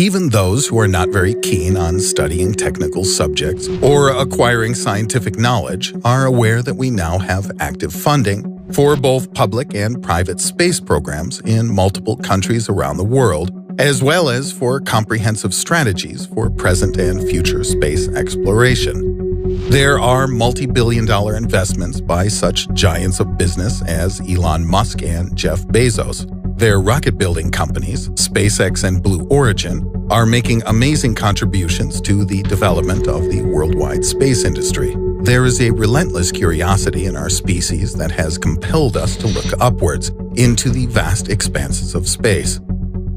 Even those who are not very keen on studying technical subjects or acquiring scientific knowledge are aware that we now have active funding for both public and private space programs in multiple countries around the world, as well as for comprehensive strategies for present and future space exploration. There are multi-billion-dollar investments by such giants of business as Elon Musk and Jeff Bezos. Their rocket-building companies, SpaceX and Blue Origin, are making amazing contributions to the development of the worldwide space industry. There is a relentless curiosity in our species that has compelled us to look upwards into the vast expanses of space.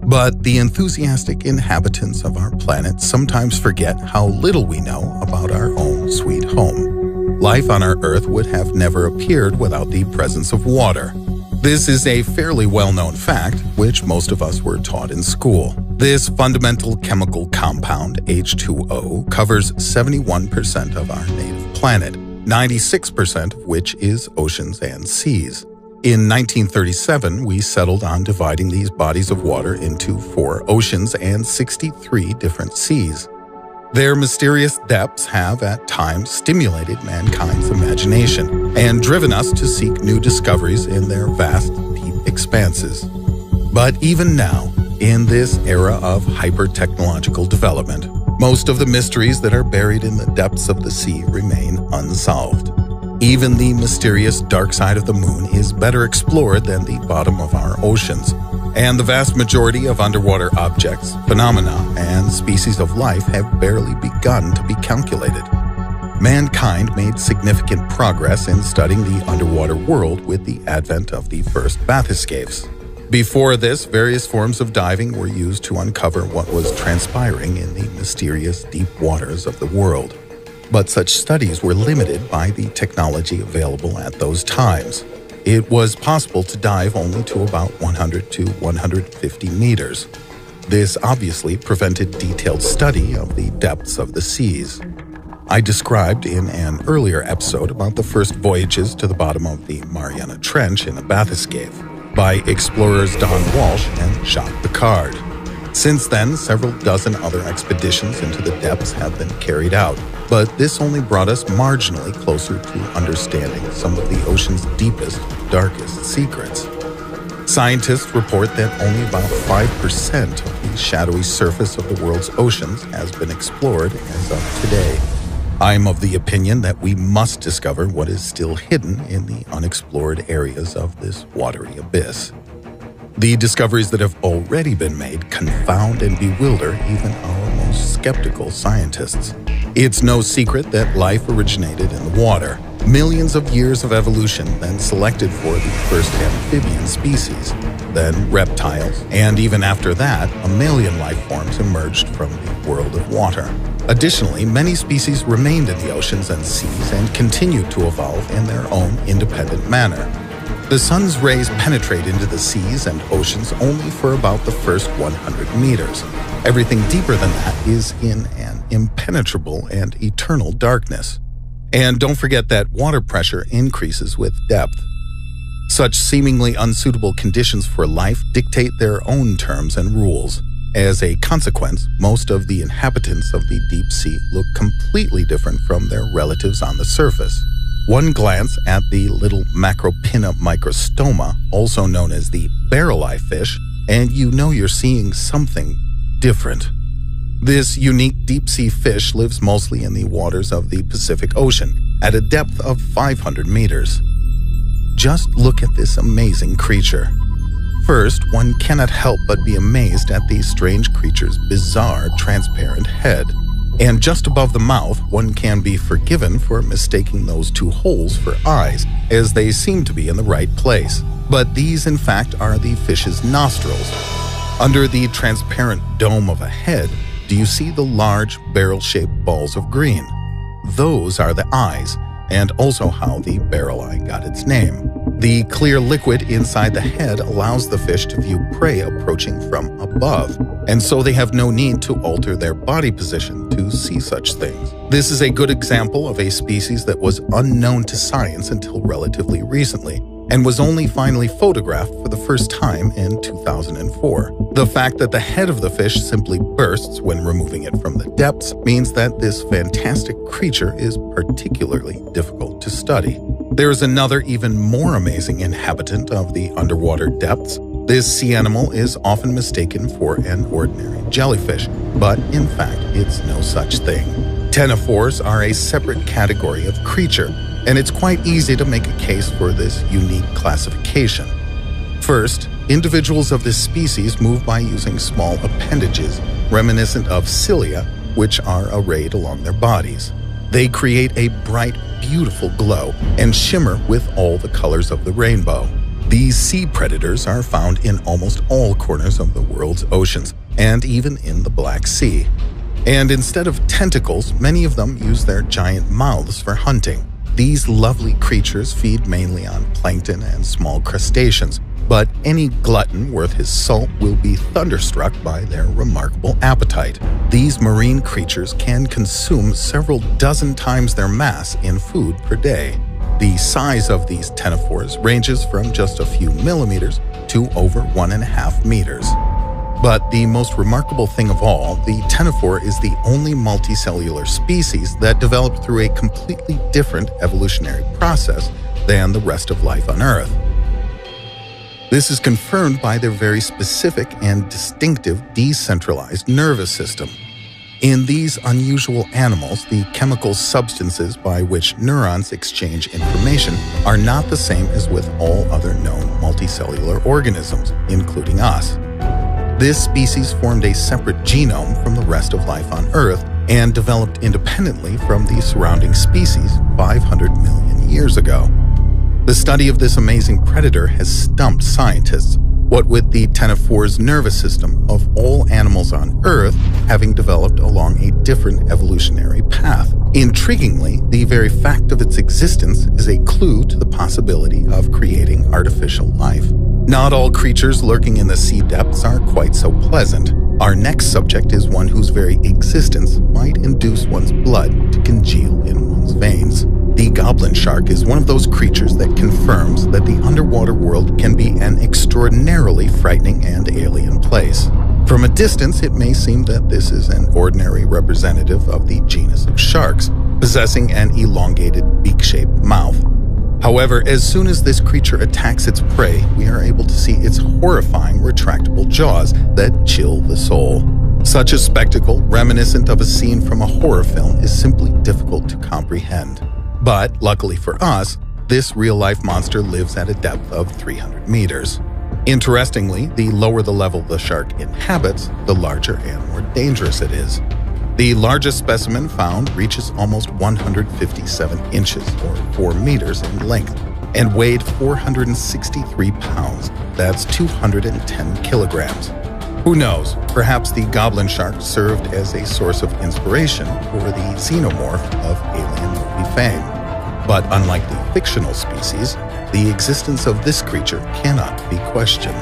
But the enthusiastic inhabitants of our planet sometimes forget how little we know about our own sweet home. Life on our Earth would have never appeared without the presence of water. This is a fairly well-known fact, which most of us were taught in school. This fundamental chemical compound, H2O, covers 71% of our native planet, 96% of which is oceans and seas. In 1937, we settled on dividing these bodies of water into 4 oceans and 63 different seas. Their mysterious depths have, at times, stimulated mankind's imagination and driven us to seek new discoveries in their vast, deep expanses. But even now, in this era of hyper-technological development, most of the mysteries that are buried in the depths of the sea remain unsolved. Even the mysterious dark side of the moon is better explored than the bottom of our oceans, and the vast majority of underwater objects, phenomena, and species of life have barely begun to be calculated. Mankind made significant progress in studying the underwater world with the advent of the first bathyscapes. Before this, various forms of diving were used to uncover what was transpiring in the mysterious deep waters of the world. But such studies were limited by the technology available at those times. It was possible to dive only to about 100 to 150 meters. This obviously prevented detailed study of the depths of the seas. I described in an earlier episode about the first voyages to the bottom of the Mariana Trench in a bathyscaphe by explorers Don Walsh and Jacques Piccard. Since then, several dozen other expeditions into the depths have been carried out, but this only brought us marginally closer to understanding some of the ocean's deepest, darkest secrets. Scientists report that only about 5% of the shadowy surface of the world's oceans has been explored as of today. I'm of the opinion that we must discover what is still hidden in the unexplored areas of this watery abyss. The discoveries that have already been made confound and bewilder even our most skeptical scientists. It's no secret that life originated in the water. Millions of years of evolution then selected for the first amphibian species, then reptiles, and even after that, mammalian life forms emerged from the world of water. Additionally, many species remained in the oceans and seas and continued to evolve in their own independent manner. The sun's rays penetrate into the seas and oceans only for about the first 100 meters. Everything deeper than that is in an impenetrable and eternal darkness. And don't forget that water pressure increases with depth. Such seemingly unsuitable conditions for life dictate their own terms and rules. As a consequence, most of the inhabitants of the deep sea look completely different from their relatives on the surface. One glance at the little Macropinna microstoma, also known as the barrel-eye fish, and you know you're seeing something different. This unique deep-sea fish lives mostly in the waters of the Pacific Ocean, at a depth of 500 meters. Just look at this amazing creature. First, one cannot help but be amazed at the strange creature's bizarre, transparent head. And just above the mouth, one can be forgiven for mistaking those two holes for eyes, as they seem to be in the right place. But these, in fact, are the fish's nostrils. Under the transparent dome of a head, do you see the large, barrel-shaped balls of green? Those are the eyes, and also how the barrel eye got its name. The clear liquid inside the head allows the fish to view prey approaching from above, and so they have no need to alter their body position to see such things. This is a good example of a species that was unknown to science until relatively recently, and was only finally photographed for the first time in 2004. The fact that the head of the fish simply bursts when removing it from the depths means that this fantastic creature is particularly difficult to study. There is another even more amazing inhabitant of the underwater depths. This sea animal is often mistaken for an ordinary jellyfish, but in fact, it's no such thing. Ctenophores are a separate category of creature, and it's quite easy to make a case for this unique classification. First, individuals of this species move by using small appendages, reminiscent of cilia, which are arrayed along their bodies. They create a bright, beautiful glow and shimmer with all the colors of the rainbow. These sea predators are found in almost all corners of the world's oceans, and even in the Black Sea. And instead of tentacles, many of them use their giant mouths for hunting. These lovely creatures feed mainly on plankton and small crustaceans, but any glutton worth his salt will be thunderstruck by their remarkable appetite. These marine creatures can consume several dozen times their mass in food per day. The size of these ctenophores ranges from just a few millimeters to over 1.5 meters. But the most remarkable thing of all, the ctenophore is the only multicellular species that developed through a completely different evolutionary process than the rest of life on Earth. This is confirmed by their very specific and distinctive decentralized nervous system. In these unusual animals, the chemical substances by which neurons exchange information are not the same as with all other known multicellular organisms, including us. This species formed a separate genome from the rest of life on Earth and developed independently from the surrounding species 500 million years ago. The study of this amazing predator has stumped scientists, what with the ctenophore's nervous system of all animals on Earth having developed along a different evolutionary path. Intriguingly, the very fact of its existence is a clue to the possibility of creating artificial life. Not all creatures lurking in the sea depths are quite so pleasant. Our next subject is one whose very existence might induce one's blood to congeal in one's veins. The goblin shark is one of those creatures that confirms that the underwater world can be an extraordinarily frightening and alien place. From a distance, it may seem that this is an ordinary representative of the genus of sharks, possessing an elongated beak-shaped mouth. However, as soon as this creature attacks its prey, we are able to see its horrifying retractable jaws that chill the soul. Such a spectacle, reminiscent of a scene from a horror film, is simply difficult to comprehend. But, luckily for us, this real-life monster lives at a depth of 300 meters. Interestingly, the lower the level the shark inhabits, the larger and more dangerous it is. The largest specimen found reaches almost 157 inches, or 4 meters in length, and weighed 463 pounds. That's 210 kilograms. Who knows, perhaps the goblin shark served as a source of inspiration for the xenomorph of alien movie fame. But unlike the fictional species, the existence of this creature cannot be questioned.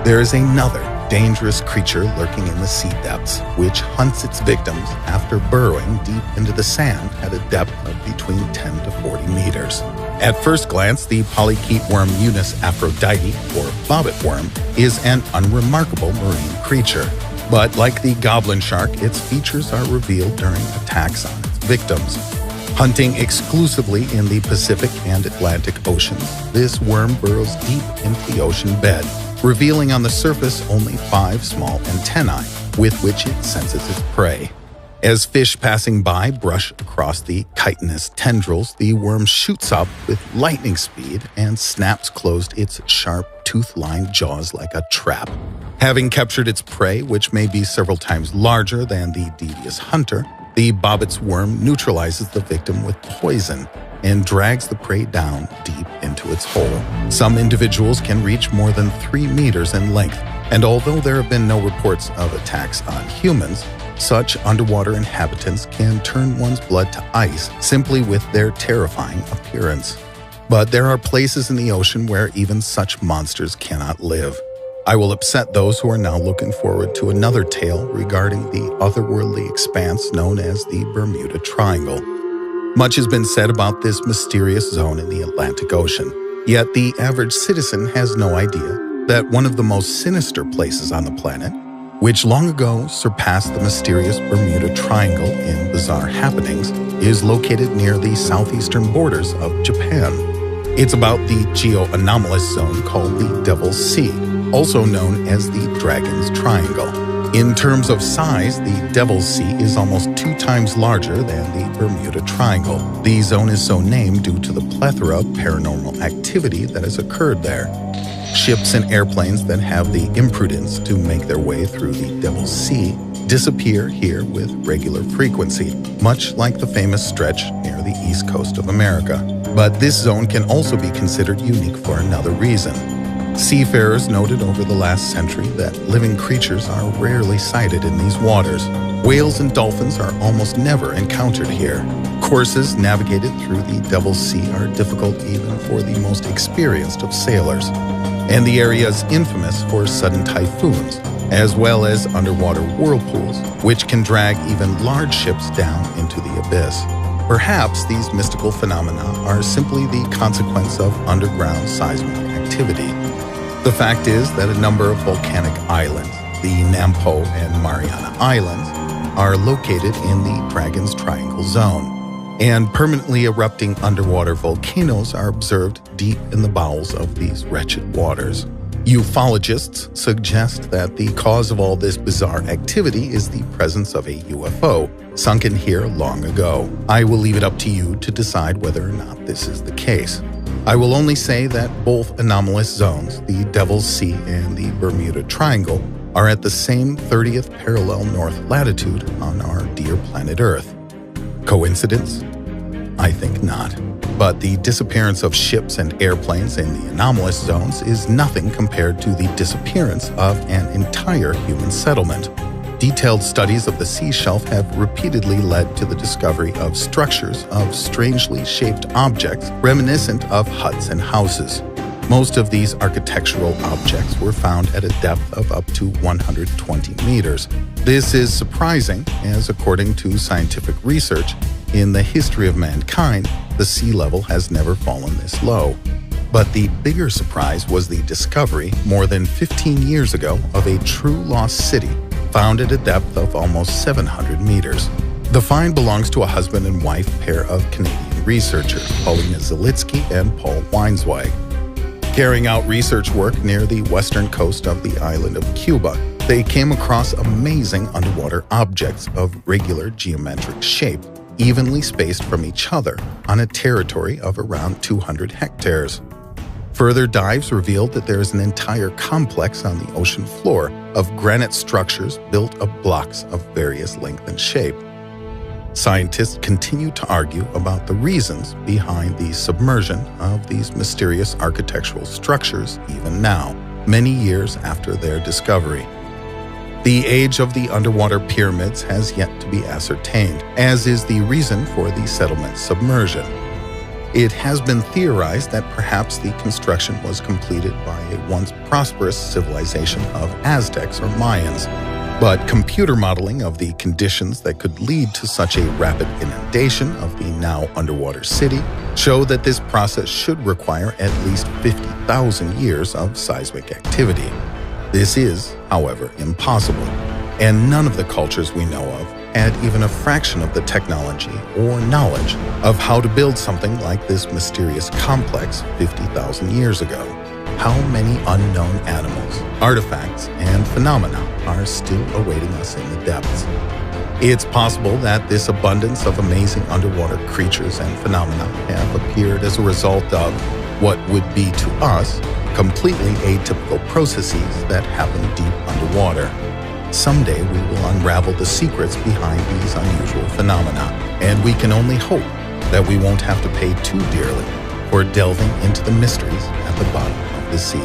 There is another dangerous creature lurking in the sea depths, which hunts its victims after burrowing deep into the sand at a depth of between 10 to 40 meters. At first glance, the polychaete worm Eunice aphrodite, or bobbit worm, is an unremarkable marine creature. But like the goblin shark, its features are revealed during attacks on its victims. Hunting exclusively in the Pacific and Atlantic Oceans, this worm burrows deep into the ocean bed, revealing on the surface only 5 small antennae with which it senses its prey. As fish passing by brush across the chitinous tendrils, the worm shoots up with lightning speed and snaps closed its sharp, tooth-lined jaws like a trap. Having captured its prey, which may be several times larger than the devious hunter, the bobbit's worm neutralizes the victim with poison and drags the prey down deep into its hole. Some individuals can reach more than 3 meters in length, and although there have been no reports of attacks on humans, such underwater inhabitants can turn one's blood to ice simply with their terrifying appearance. But there are places in the ocean where even such monsters cannot live. I will upset those who are now looking forward to another tale regarding the otherworldly expanse known as the Bermuda Triangle. Much has been said about this mysterious zone in the Atlantic Ocean. Yet the average citizen has no idea that one of the most sinister places on the planet, which long ago surpassed the mysterious Bermuda Triangle in bizarre happenings, is located near the southeastern borders of Japan. It's about the geo-anomalous zone called the Devil's Sea, also known as the Dragon's Triangle. In terms of size, the Devil's Sea is almost 2 times larger than the Bermuda Triangle. The zone is so named due to the plethora of paranormal activity that has occurred there. Ships and airplanes that have the imprudence to make their way through the Devil's Sea disappear here with regular frequency, much like the famous stretch near the east coast of America. But this zone can also be considered unique for another reason. Seafarers noted over the last century that living creatures are rarely sighted in these waters. Whales and dolphins are almost never encountered here. Courses navigated through the Devil's Sea are difficult even for the most experienced of sailors. And the area is infamous for sudden typhoons, as well as underwater whirlpools, which can drag even large ships down into the abyss. Perhaps these mystical phenomena are simply the consequence of underground seismic activity. The fact is that a number of volcanic islands, the Nampo and Mariana Islands, are located in the Dragon's Triangle zone, and permanently erupting underwater volcanoes are observed deep in the bowels of these wretched waters. Ufologists suggest that the cause of all this bizarre activity is the presence of a UFO sunken here long ago. I will leave it up to you to decide whether or not this is the case. I will only say that both anomalous zones, the Devil's Sea and the Bermuda Triangle, are at the same 30th parallel north latitude on our dear planet Earth. Coincidence? I think not. But the disappearance of ships and airplanes in the anomalous zones is nothing compared to the disappearance of an entire human settlement. Detailed studies of the sea shelf have repeatedly led to the discovery of structures of strangely shaped objects reminiscent of huts and houses. Most of these architectural objects were found at a depth of up to 120 meters. This is surprising, as according to scientific research, in the history of mankind, the sea level has never fallen this low. But the bigger surprise was the discovery, more than 15 years ago, of a true lost city found at a depth of almost 700 meters. The find belongs to a husband and wife pair of Canadian researchers, Paulina Zalitsky and Paul Weinswag. Carrying out research work near the western coast of the island of Cuba, they came across amazing underwater objects of regular geometric shape, evenly spaced from each other on a territory of around 200 hectares. Further dives revealed that there is an entire complex on the ocean floor of granite structures built of blocks of various length and shape. Scientists continue to argue about the reasons behind the submersion of these mysterious architectural structures even now, many years after their discovery. The age of the underwater pyramids has yet to be ascertained, as is the reason for the settlement's submersion. It has been theorized that perhaps the construction was completed by a once prosperous civilization of Aztecs or Mayans, but computer modeling of the conditions that could lead to such a rapid inundation of the now underwater city show that this process should require at least 50,000 years of seismic activity. This is, however, impossible, and none of the cultures we know of had even a fraction of the technology or knowledge of how to build something like this mysterious complex 50,000 years ago. How many unknown animals, artifacts, and phenomena are still awaiting us in the depths? It's possible that this abundance of amazing underwater creatures and phenomena have appeared as a result of what would be to us completely atypical processes that happen deep underwater. Someday we will unravel the secrets behind these unusual phenomena, and we can only hope that we won't have to pay too dearly for delving into the mysteries at the bottom of the sea.